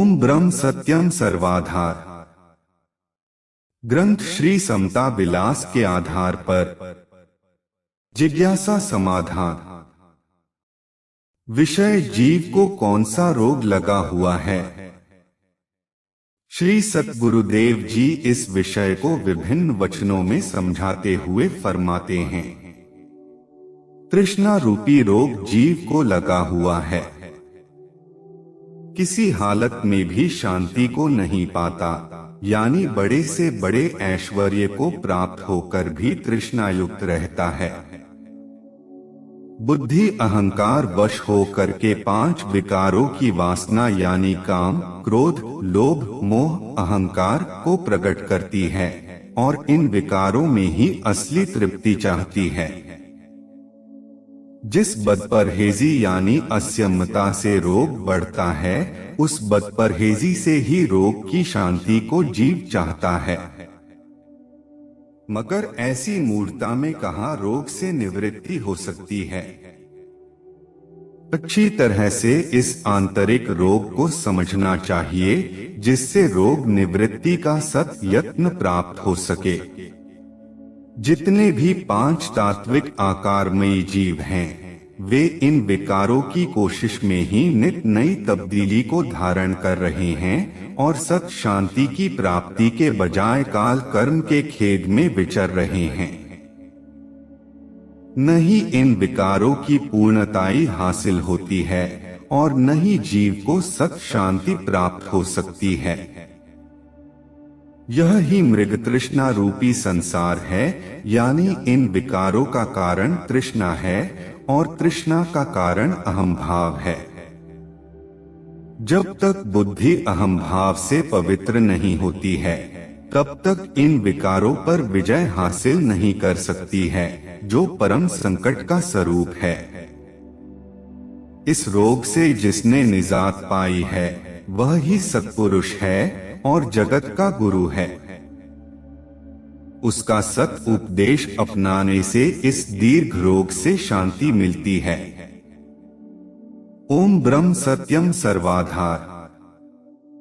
ओम ब्रह्म सत्यम सर्वाधार। ग्रंथ श्री समता विलास के आधार पर जिज्ञासा समाधान। विषय जीव को कौन सा रोग लगा हुआ है। श्री सतगुरुदेव जी इस विषय को विभिन्न वचनों में समझाते हुए फरमाते हैं, तृष्णा रूपी रोग जीव को लगा हुआ है। किसी हालत में भी शांति को नहीं पाता, यानी बड़े से बड़े ऐश्वर्य को प्राप्त होकर भी तृष्णायुक्त रहता है। बुद्धि अहंकार वश होकर के 5 विकारों की वासना यानी काम, क्रोध, लोभ, मोह, अहंकार को प्रकट करती है और इन विकारों में ही असली तृप्ति चाहती है। जिस बदपरहेजी यानी असंयमता से रोग बढ़ता है, उस बदपरहेजी से ही रोग की शांति को जीव चाहता है। मगर ऐसी मूढ़ता में कहाँ रोग से निवृत्ति हो सकती है। अच्छी तरह से इस आंतरिक रोग को समझना चाहिए, जिससे रोग निवृत्ति का सत यत्न प्राप्त हो सके। जितने भी 5 तात्विक आकारमयी जीव हैं, वे इन विकारों की कोशिश में ही नित नई तब्दीली को धारण कर रहे हैं और सत शांति की प्राप्ति के बजाय काल कर्म के खेद में विचर रहे हैं। न ही इन विकारों की पूर्णताई हासिल होती है और न ही जीव को सत शांति प्राप्त हो सकती है। यह ही मृग तृष्णा रूपी संसार है, यानी इन विकारों का कारण तृष्णा है और तृष्णा का कारण अहम भाव है। जब तक बुद्धि अहम भाव से पवित्र नहीं होती है, तब तक इन विकारों पर विजय हासिल नहीं कर सकती है, जो परम संकट का स्वरूप है। इस रोग से जिसने निजात पाई है, वह ही सत्पुरुष है और जगत का गुरु है। उसका सत उपदेश अपनाने से इस दीर्घ रोग से शांति मिलती है। ओम ब्रह्म सत्यम सर्वाधार।